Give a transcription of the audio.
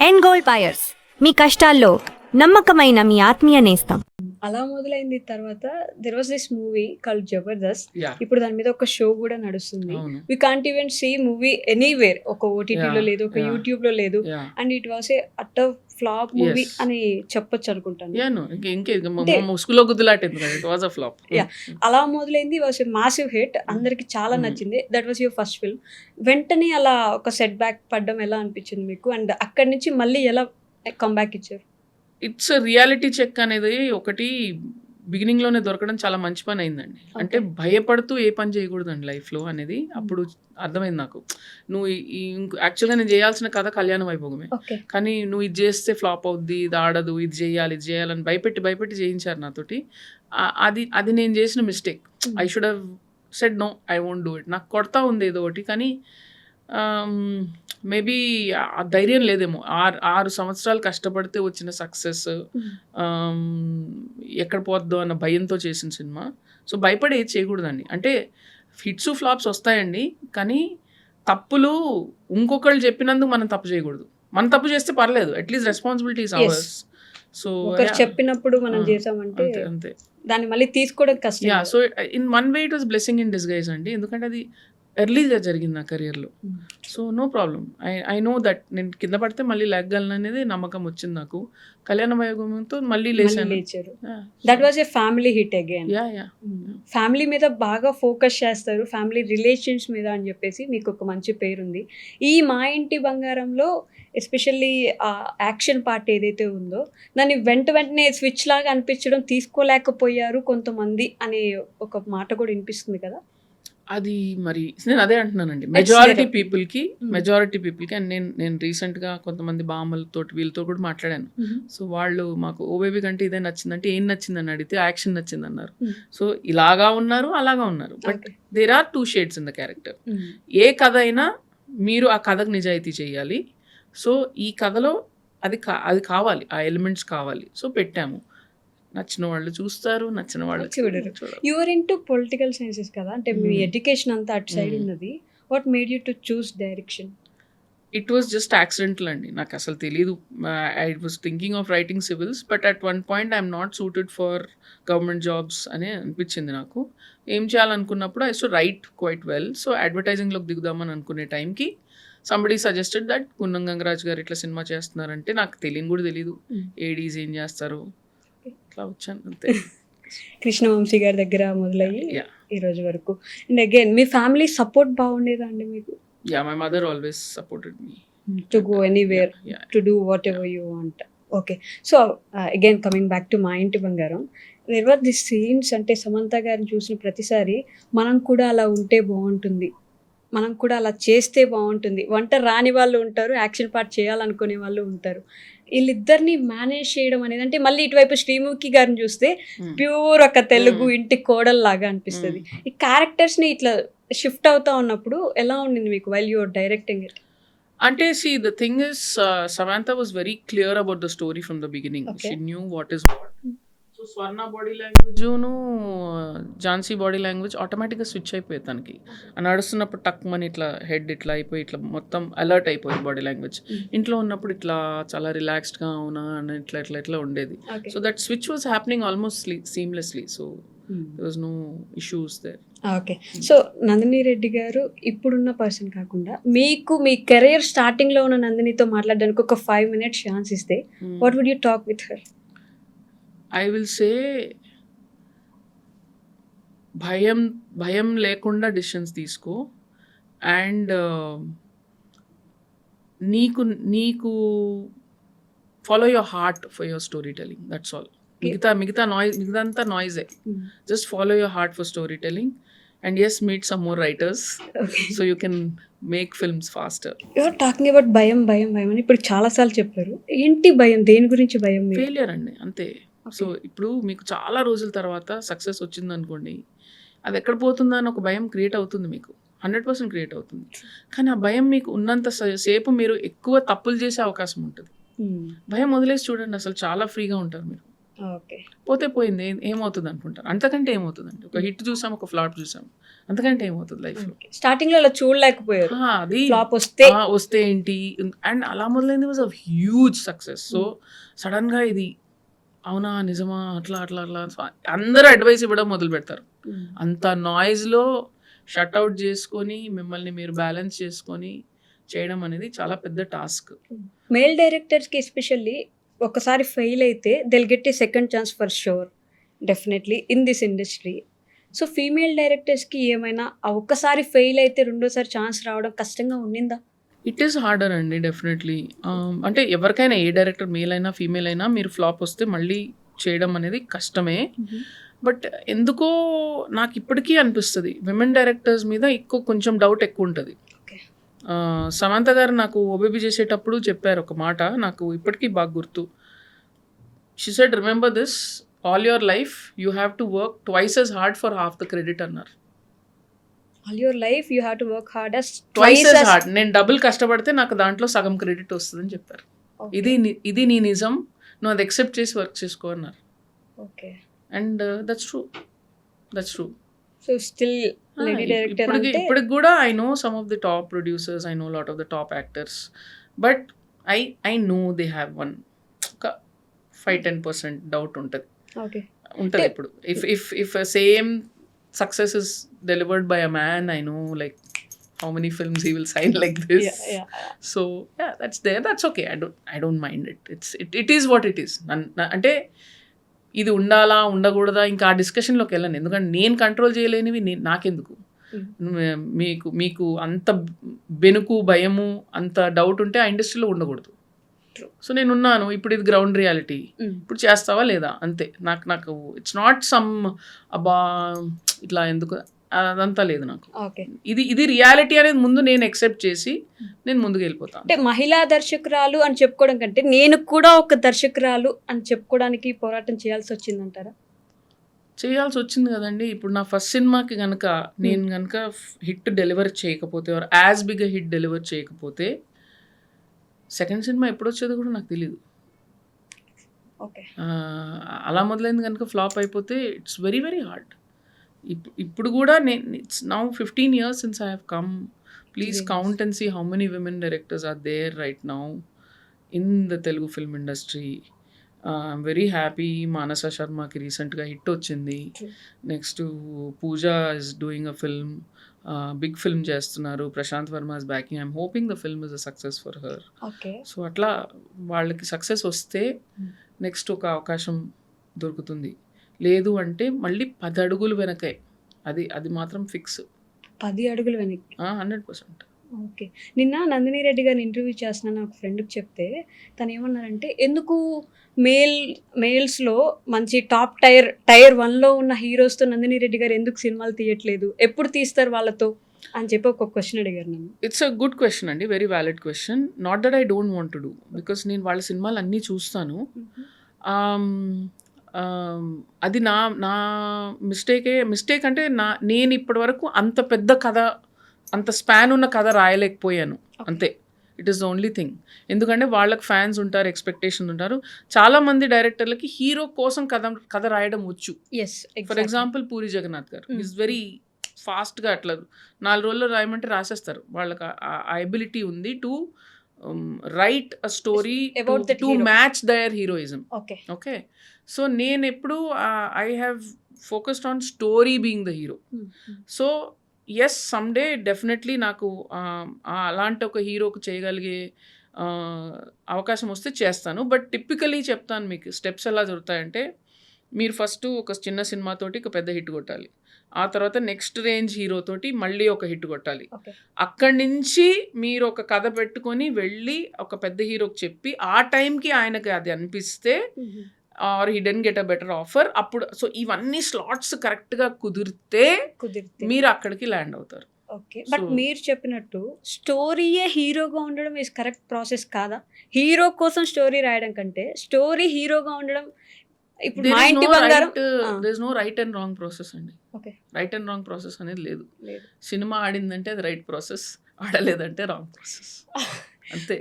End gold buyers, మీ కష్టాల్లో నమ్మకమైన మీ ఆత్మీయ నేస్తం. అలా మొదలైంది. తర్వాత there was this movie called Jabardasth. Yeah. ఇప్పుడు దాని మీద ఒక షో కూడా నడుస్తుంది. అవును. We can't even see movie anywhere. ఒక ఓటీటీలో Yeah. లేదు, ఒక Yeah. యూట్యూబ్ లో లేదు. Yeah. And it was a utter flop movie Yes. అని చెప్పొచ్చు అనుకుంటాను. Yeah, no. ఇంకే అంటే- ముసుగులో గుద్దులాటేది కదా. It was a flop. Yeah. అలా మొదలైంది. Was a massive hit. అందరికి చాలా నచ్చింది. That was your first film. వెంటనే అలా ఒక సెట్ బ్యాక్ పడ్డం ఎలా అనిపించింది మీకు? అండ్ అక్కడి నుంచి మళ్ళీ ఎలా కంబ్యాక్ ఇచ్చారు? ఇట్స్ రియాలిటీ చెక్ అనేది ఒకటి బిగినింగ్ లోనే దొరకడం చాలా మంచి పని అయిందండి. అంటే భయపడుతూ ఏ పని చేయకూడదండి లైఫ్ లో అనేది అప్పుడు అర్థమైంది నాకు. నువ్వు యాక్చువల్గా నేను చేయాల్సిన కథ కళ్యాణ వైభోగమే, ఓకే. కానీ నువ్వు ఇది చేస్తే ఫ్లాప్ అవుద్ది, ఇది ఆడదు, ఇది చేయాలని భయపెట్టి చేయించారు నాతోటి. అది నేను చేసిన mistake. I should have said no, I won't do it. నాకు కొడతా ఉంది ఏదో ఒకటి, కానీ మేబీ ఆ ధైర్యం లేదేమో. 6 సంవత్సరాలు కష్టపడితే వచ్చిన సక్సెస్ ఎక్కడ పోద్దో అన్న భయంతో చేసిన సినిమా. సో భయపడి ఏది చేయకూడదండి. అంటే హిట్స్ ఫ్లాప్స్ వస్తాయండి, కానీ తప్పులు ఇంకొకళ్ళు చెప్పినందుకు మనం తప్పు చేయకూడదు. మనం తప్పు చేస్తే పర్లేదు, at least responsibility is ours. So ఒకరు చెప్పినప్పుడు మనం చేసామంటే అంతే. దాన్ని మళ్ళీ తీసుకోవడం కష్టం. Yeah, so in one way it was blessing in disguise అండి. ఎందుకంటే అది ఎర్లీగా జరిగింది నా కెరియర్లో. So no problem. I know that నేను కింద పడితే మళ్ళీ లేగలను అనేది నమ్మకం వచ్చింది నాకు. కళ్యాణ వైభవంతో మళ్ళీ లేచాను. That was a family hit again. Yeah. Family మీద బాగా ఫోకస్ చేస్తారు, ఫ్యామిలీ రిలేషన్స్ మీద అని చెప్పేసి మీకు ఒక మంచి పేరుంది. ఈ మా ఇంటి బంగారంలో ఎస్పెషల్లీ ఆ యాక్షన్ పార్ట్ ఏదైతే ఉందో దాన్ని వెంటనే స్విచ్ లాగా అనిపించడం, తీసుకోలేకపోయారు కొంతమంది అనే ఒక మాట కూడా వినిపిస్తుంది కదా. అది మరి నేను అదే అంటున్నానండి, మెజారిటీ పీపుల్కి అండ్ నేను రీసెంట్గా కొంతమంది బామ్మలతో వీళ్ళతో కూడా మాట్లాడాను. సో వాళ్ళు మాకు ఓబేబీ కంటే ఇదే నచ్చిందంటే ఏం నచ్చిందని అడిగితే యాక్షన్ నచ్చింది అన్నారు. సో ఇలాగా ఉన్నారు, అలాగా ఉన్నారు, but there are 2 shades in the character. ఏ కథ అయినా మీరు ఆ కథకు నిజాయితీ చేయాలి. సో ఈ కథలో అది కావాలి, ఆ ఎలిమెంట్స్ కావాలి. సో పెట్టాము. నచ్చిన వాళ్ళు చూస్తారు, నచ్చిన వాళ్ళు చూడరు. యువర్ ఇంటూ పొలిటికల్ సైన్సెస్ కదా, అంటే మీ ఎడ్యుకేషన్ అంతా అటు సైడ్ ఉన్నది. What made you to choose direction? It was just accidental అండి. నాకు అసలు తెలీదు. I was thinking of writing civils, but at one point I'm not suited for government jobs అని అనిపించింది నాకు. ఏం చేయాలనుకున్నప్పుడు I to write quite well. So అడ్వర్టైజింగ్లోకి దిగుదామని అనుకునే టైంకి somebody suggested that Gunnam Gangaraj garu ఇట్లా సినిమా చేస్తున్నారంటే నాకు తెలియని కూడా తెలీదు. ఏడీస్ ఏం చేస్తారు, ఇట్లా వచ్చాను అంతే. కృష్ణవంశీ గారి దగ్గర మొదలయ్యి ఈ రోజు వరకు. అండ్ అగైన్ మీ ఫ్యామిలీ సపోర్ట్ బాగుండేదా అండి మీకు? Yeah, my mother always supported me to go anywhere, to do whatever you want. Okay. So again coming back to Maa Inti Bangaram, there were this scenes. అంటే సమంత గారిని చూసిన ప్రతిసారి మనం కూడా అలా ఉంటే బాగుంటుంది, మనం కూడా అలా చేస్తే బాగుంటుంది. వంట రాని వాళ్ళు ఉంటారు, యాక్షన్ పార్ట్ చేయాలనుకునే వాళ్ళు ఉంటారు. వీళ్ళిద్దరిని మేనేజ్ చేయడం అనేది, అంటే మళ్ళీ ఇటువైపు శ్రీముఖి గారిని చూస్తే ప్యూర్ ఒక తెలుగు ఇంటి కోడల్లాగా అనిపిస్తుంది. ఈ క్యారెక్టర్స్ని ఇట్లా షిఫ్ట్ అవుతా ఉన్నప్పుడు ఎలా ఉండింది మీకు వైల్ యువర్ డైరెక్టింగ్ ఇట్? అంటే see, the thing is, Samantha was very clear about the story from the beginning. Okay. She knew what is what. So Swarna body లాంగ్వేజ్ను Jhansi body language ఆటోమేటిక్గా స్విచ్ అయిపోయేది తనకి. నడుస్తున్నప్పుడు టక్ మని ఇట్లా హెడ్ ఇట్లా అయిపోయి ఇట్లా మొత్తం అలర్ట్ అయిపోయింది బాడీ లాంగ్వేజ్. ఇంట్లో ఉన్నప్పుడు ఇట్లా చాలా రిలాక్స్డ్గా అవునా అని ఇట్లా ఉండేది. So that switch was happening almost seamlessly. So there was no issues there. Okay. So Nandini Reddy గారు ఇప్పుడున్న పర్సన్ కాకుండా మీకు మీ కెరీర్ స్టార్టింగ్లో ఉన్న నందినితో మాట్లాడడానికి ఒక 5 minutes ఛాన్స్ ఇస్తే what would you talk with her? I will say భయం లేకుండా డిసిషన్స్ తీసుకో. అండ్ నీకు follow your heart for your story telling. That's all. మిగతా నాయిజే. Just follow your heart for story telling. And yes, meet some more writers so you can make films faster. You're talking about భయం అని ఇప్పుడు చాలాసార్లు చెప్పారు. ఏంటి భయం? దేని గురించి భయం? ఫెయిలియర్ అండి, అంతే. సో ఇప్పుడు మీకు చాలా రోజుల తర్వాత సక్సెస్ వచ్చింది అనుకోండి, అది ఎక్కడ పోతుందా అని ఒక భయం క్రియేట్ అవుతుంది మీకు. 100% క్రియేట్ అవుతుంది. కానీ ఆ భయం మీకు ఉన్నంత సేపు మీరు ఎక్కువ తప్పులు చేసే అవకాశం ఉంటుంది. భయం వదిలేసి చూడండి, అసలు చాలా ఫ్రీగా ఉంటారు మీరు. ఓకే. పోతే పోయింది, ఏమవుతుంది అనుకుంటారు. అంతకంటే ఏమవుతుందండి, ఒక హిట్ చూసాం, ఒక ఫ్లాప్ చూసాం, అంతకంటే ఏమవుతుంది లైఫ్లో. స్టార్టింగ్ లో అలా చూడలేకపోయారు, అది ఫ్లాప్ వస్తే వస్తే ఏంటి, అండ్ అలా మొదలైంది was a huge success. So సడన్గా ఇది అవునా నిజమా అట్లా అట్లా అట్లా సో అందరూ అడ్వైస్ ఇవ్వడం మొదలు పెడతారు. అంత నాయిస్లో షట్అవుట్ చేసుకొని మిమ్మల్ని మీరు బ్యాలెన్స్ చేసుకొని చేయడం అనేది చాలా పెద్ద టాస్క్. మేల్ డైరెక్టర్స్ కి ఎస్పెషల్లీ ఒకసారి ఫెయిల్ అయితే they'll get a second chance for sure, definitely in this industry. So female డైరెక్టర్స్కి ఏమైనా ఆ ఒక్కసారి ఫెయిల్ అయితే రెండోసారి ఛాన్స్ రావడం కష్టంగా ఉండిందా? ఇట్ ఈస్ హార్డర్ అండి డెఫినెట్లీ. అంటే ఎవరికైనా ఏ డైరెక్టర్ మేల్ అయినా ఫీమేల్ అయినా మీరు ఫ్లాప్ వస్తే మళ్ళీ చేయడం అనేది కష్టమే. బట్ ఎందుకో నాకు ఇప్పటికీ అనిపిస్తుంది విమెన్ డైరెక్టర్స్ మీద కొంచెం డౌట్ ఎక్కువ ఉంటుంది. సమంత గారు నాకు ఓబేబీ చేసేటప్పుడు చెప్పారు ఒక మాట, నాకు ఇప్పటికీ బాగా గుర్తు. She said remember this, all your life you have to work twice as hard for half the credit అన్నారు. All your life you have to work hard twice as hard, నేను డబుల్ కష్టపడితే నాకు దాంట్లో సగం క్రెడిట్ వస్తుందని చెప్పారు. ఇది నీ నిజం, నువ్వు అది ఎక్సెప్ట్ చేసి వర్క్ చేసుకో అన్నారు. Okay. And that's true. So still lady director అంటే ఇప్పటికి కూడా I know some of the top producers, I know lot of the top actors, but I know they have one ఒక 5-10% డౌట్ ఉంటుంది. Okay. ఉంటుంది ఇప్పుడు. If same success is delivered by a man, I know like how many films he will sign like this. So yeah, that's there, that's okay. I don't mind it. It is what it is. అంటే ఇది ఉండాలా ఉండకూడదా ఇంకా ఆ డిస్కషన్లోకి వెళ్ళను, ఎందుకంటే నేను control చేయలేనివి నాకెందుకు. మీకు అంత బెనుకు భయము అంత డౌట్ ఉంటే ఆ ఇండస్ట్రీలో ఉండకూడదు. సో నేను ఉన్నాను, ఇప్పుడు ఇది గ్రౌండ్ రియాలిటీ, ఇప్పుడు చేస్తావా లేదా అంతే. నాకు ఇట్స్ నాట్ సమ్ అబ్బా ఇట్లా ఎందుకు అదంతా లేదు నాకు. ఇది రియాలిటీ అనేది ముందు నేను ఎక్సెప్ట్ చేసి నేను ముందుకు వెళ్ళిపోతాను. అంటే మహిళా దర్శకురాలు అని చెప్పుకోవడం కంటే నేను కూడా ఒక దర్శకురాలు అని చెప్పుకోవడానికి పోరాటం చేయాల్సి వచ్చిందంటారా? చేయాల్సి వచ్చింది కదండి. ఇప్పుడు నా ఫస్ట్ సినిమాకి కనుక నేను కనుక హిట్ డెలివర్ చేయకపోతే or as big hit deliver చేయకపోతే సెకండ్ సినిమా ఎప్పుడు వచ్చేది కూడా నాకు తెలియదు. అలా మొదలైంది కనుక ఫ్లాప్ అయిపోతే ఇట్స్ వెరీ వెరీ హార్డ్. ఇప్పుడు కూడా it's now 15 years since I have come. Please count and see how many women directors are there right now in the Telugu film industry. I'm very happy. Manasa Sharmaki recently hit వచ్చింది. Next Pooja is doing a film, big film చేస్తున్నారు. Prashanth Varma is backing. I'm hoping the film is a success for her. So అట్లా వాళ్ళకి success వస్తే next ఒక అవకాశం దొరుకుతుంది. లేదు అంటే మళ్ళీ 10 అడుగులు వెనకే, అది మాత్రం ఫిక్స్. 10 అడుగులు వెనక్కి 100%. ఓకే. నిన్న నందిని రెడ్డి గారిని ఇంటర్వ్యూ చేస్తున్నాను ఒక ఫ్రెండ్కి చెప్తే తను ఏమన్నారంటే, ఎందుకు మేల్స్లో మంచి టాప్ టైర్ 1లో ఉన్న హీరోస్తో నందిని రెడ్డి గారు ఎందుకు సినిమాలు తీయట్లేదు, ఎప్పుడు తీస్తారు వాళ్ళతో అని చెప్పి ఒక క్వశ్చన్ అడిగారు నన్ను. ఇట్స్ అ గుడ్ క్వశ్చన్ అండి, very valid question. Not that I don't want to do, because నేను వాళ్ళ సినిమాలు అన్నీ చూస్తాను. అది నా మిస్టేక్ అంటే నేను ఇప్పటి వరకు అంత పెద్ద కథ, అంత స్పాన్ ఉన్న కథ రాయలేకపోయాను అంతే. It is the only thing. ఎందుకంటే వాళ్ళకి ఫ్యాన్స్ ఉంటారు, ఎక్స్పెక్టేషన్ ఉంటారు. చాలామంది డైరెక్టర్లకి హీరో కోసం కథ రాయడం వచ్చు. ఫర్ ఎగ్జాంపుల్ పూరి జగన్నాథ్ గారు ఈజ్ వెరీ ఫాస్ట్గా అట్లా 4 రోజుల్లో రాయమంటే రాసేస్తారు. వాళ్ళకి ఆ ఎబిలిటీ ఉంది to write a story to match their heroism. Okay. So నేను ఎప్పుడు I have focused on story being the hero. So yes, someday definitely నాకు అలాంటి ఒక హీరోకు చేయగలిగే అవకాశం వస్తే చేస్తాను. బట్ టిపికలీ చెప్తాను మీకు స్టెప్స్ ఎలా జరుగుతాయంటే, మీరు ఫస్ట్ ఒక చిన్న సినిమాతోటి ఒక పెద్ద హిట్ కొట్టాలి, ఆ తర్వాత నెక్స్ట్ రేంజ్ హీరోతోటి మళ్ళీ ఒక హిట్ కొట్టాలి. అక్కడి నుంచి మీరు ఒక కథ పెట్టుకొని వెళ్ళి ఒక పెద్ద హీరోకి చెప్పి ఆ టైంకి ఆయనకి అది అనిపిస్తే or he didn't get a better offer, అప్పుడు సో ఇవన్నీ స్లాట్స్ కరెక్ట్గా కుదిరితే మీరు అక్కడికి ల్యాండ్ అవుతారు. ఓకే. బట్ మీరు చెప్పినట్టు స్టోరీయే హీరోగా ఉండడం ఈజ్ కరెక్ట్ ప్రాసెస్ కాదా? హీరో కోసం స్టోరీ రాయడం కంటే స్టోరీ హీరోగా ఉండడం, ఇప్పుడు Maa Inti Bangaram there is no right and wrong process అండి. రైట్ అండ్ రాంగ్ ప్రాసెస్ అనేది లేదు. సినిమా ఆడిందంటే అది రైట్ ప్రాసెస్, ఆడలేదంటే రాంగ్ ప్రాసెస్ అంతే.